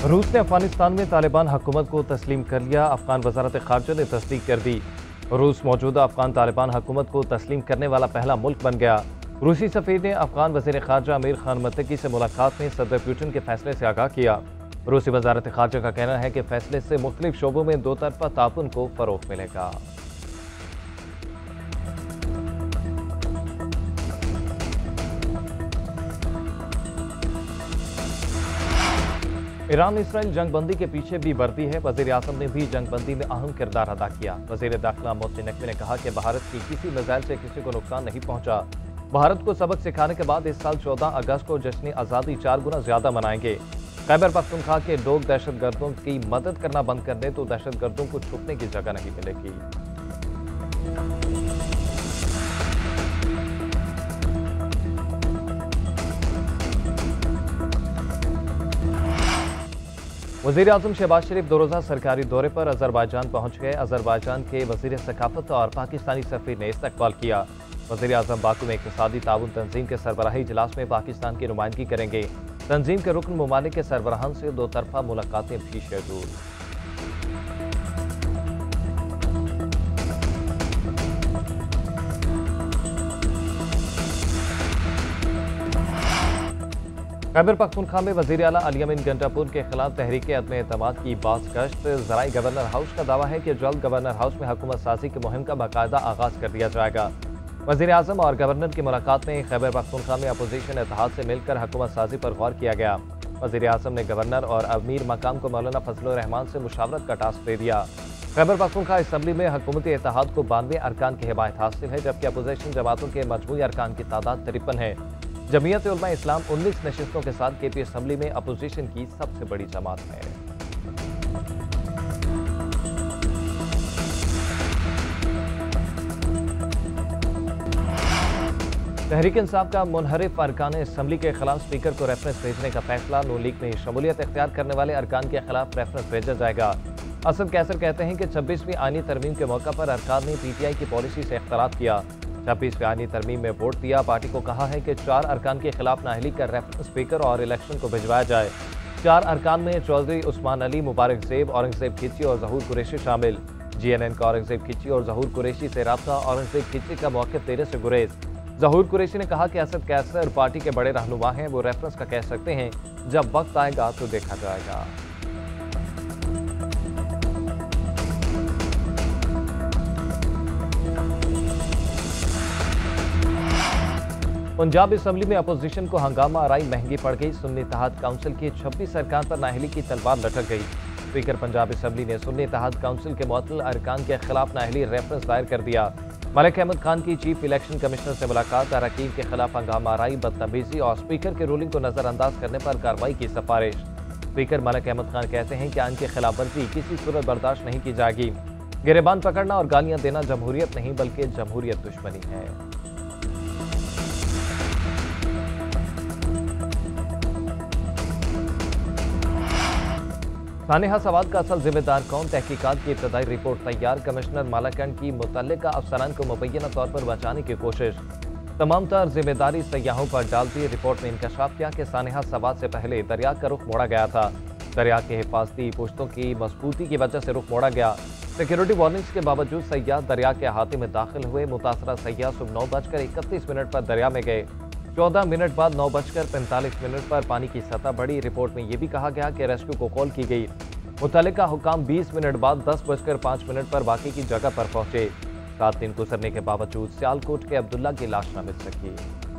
रूस ने अफगानिस्तान में तालिबान हुकूमत को तस्लीम कर लिया। अफगान वजारत खारजा ने तस्दीक कर दी। रूस मौजूदा अफगान तालिबान हुकूमत को तस्लीम करने वाला पहला मुल्क बन गया। रूसी सफीर ने अफगान वजीर खारजा अमीर खान मुत्तकी से मुलाकात में सदर पुतिन के फैसले से आगाह किया। रूसी वजारत खारजा का कहना है कि फैसले से मुख्तलिफ शोबों में दो तरफा ताउन को फरोग मिलेगा। ईरान इसराइल जंगबंदी के पीछे भी वर्दी है। वजीर आजम ने भी जंगबंदी में अहम किरदार अदा किया। वजीर दाखिला मोहसिन नकवी ने कहा कि भारत की किसी मिसाइल से किसी को नुकसान नहीं पहुंचा। भारत को सबक सिखाने के बाद इस साल 14 अगस्त को जश्न आज़ादी 4 गुना ज्यादा मनाएंगे। खैबर पख्तूनख्वा के लोग दहशतगर्दों की मदद करना बंद कर दें तो दहशतगर्दों को छुपने की जगह नहीं मिलेगी। वज़ीर आज़म शहबाज शरीफ 2 रोज़ा सरकारी दौरे पर अजरबैजान पहुंच गए। अजरबैजान के वज़ीर सकाफत और पाकिस्तानी सफ़ीर ने इस्तकबाल किया। वज़ीर आज़म बाकू में इक़्तिसादी ताउन तंजीम के सरबराही इजलास में पाकिस्तान की नुमाइंदगी करेंगे। तंजीम के रुकन ममालिक के सरबराहान से 2 तरफा मुलाकातें भी शेड्यूल। खैबर पख्तूनख्वा में वज़ीर आला अली अमीन गंडापुर के खिलाफ तहरीक अदम एतमाद की बास गश्त ज़राई। गवर्नर हाउस का दावा है कि जल्द गवर्नर हाउस में हुकूमत साजी की मुहिम का बाकायदा आगाज कर दिया जाएगा। वज़ीर आज़म और गवर्नर की मुलाकात में खैबर पख्तूनख्वा में अपोजिशन इत्तेहाद से मिलकर हुकूमत साजी पर गौर किया गया। वज़ीर आज़म ने गवर्नर और अमीर मकाम को मौलाना फजलुर रहमान से मुशावरत का टास्क दे दिया। खैबर पख्तूनख्वा असम्बली में हुकूमती इत्तेहाद को 92 अरकान की हिमायत हासिल है, जबकि अपोजिशन जमातों के मजमूई अरकान की तादाद 53 है। जमीयत उलमा इस्लाम 19 नशिस्तों के साथ केपी असम्बली में अपोजिशन की सबसे बड़ी जमात है। तहरीक इंसाफ का मुनहरिफ अरकान असम्बली के खिलाफ स्पीकर को रेफरेंस भेजने का फैसला। नून लीग में शमूलियत इख्तियार करने वाले अरकान के खिलाफ रेफरेंस भेजा जाएगा। असद कैसर कहते हैं कि 26वीं आईनी तरमीम के मौका पर अरकान ने PTI की पॉलिसी से इख्तलाफ किया। 26वीं आईनी तरमीम में वोट दिया। पार्टी को कहा है कि 4 अरकान के खिलाफ नाअहली कर रेफरेंस स्पीकर और इलेक्शन को भिजवाया जाए। 4 अरकान में चौधरी उस्मान अली, मुबारक ज़ेब, औरंगज़ेब खिची और ज़हूर कुरैशी शामिल। GNN का औरंगज़ेब खिची और ज़हूर कुरैशी से राब्ता। औरंगज़ेब खिची का मौक़िफ़ देने से गुरेज। ज़हूर कुरैशी ने कहा कि असद कैसर पार्टी के बड़े रहनुमा हैं, वो रेफरेंस का कह सकते हैं, जब वक्त आएगा तो देखा जाएगा। पंजाब असम्बली में अपोजिशन को हंगामा आराई महंगी पड़ गई। सुन्नी इत्तेहाद काउंसिल की 26 अरकान पर नाअहली की तलवार लटक गई। स्पीकर पंजाब असम्बली ने सुन्नी इत्तेहाद काउंसिल के मुअत्तल अरकान के खिलाफ नाअहली रेफरेंस दायर कर दिया। मलिक अहमद खान की चीफ इलेक्शन कमिश्नर से मुलाकात। अरकान के खिलाफ हंगामा आराई, बदतमीजी और स्पीकर की रूलिंग को नजरअंदाज करने पर कार्रवाई की सिफारिश। स्पीकर मलिक अहमद खान कहते हैं कि आइन की खिलाफवर्जी किसी सूरत बर्दाश्त नहीं की जाएगी। गिरेबान पकड़ना और गालियां देना जमहूरियत नहीं बल्कि जमहूरियत दुश्मनी है। सानेहा सवाद का असल जिम्मेदार कौन? तहकीकात की इब्तदाई रिपोर्ट तैयार। कमिश्नर मालाकंड की मुतल्लिका अफसरान को मुबैना तौर पर बचाने की कोशिश। तमाम तर जिम्मेदारी सयाहों पर डाल दी। रिपोर्ट में इंकशाफ किया कि सानेहा सवाद से पहले दरिया का रुख मोड़ा गया था। दरिया के हिफाजती पुश्तों की मजबूती की वजह से रुख मोड़ा गया। सिक्योरिटी वार्निंग्स के बावजूद सयाह दरिया के अहाते में दाखिल हुए। मुतासरा सयाह सुबह 9:31 पर दरिया में गए। 14 मिनट बाद 9:45 पर पानी की सतह बढ़ी। रिपोर्ट में यह भी कहा गया कि रेस्क्यू को कॉल की गई। मुतल्लिका हुकाम 20 मिनट बाद 10:05 पर बाकी की जगह पर पहुंचे। 7 दिन गुजरने के बावजूद सियालकोट के अब्दुल्ला की लाश न मिल सकी।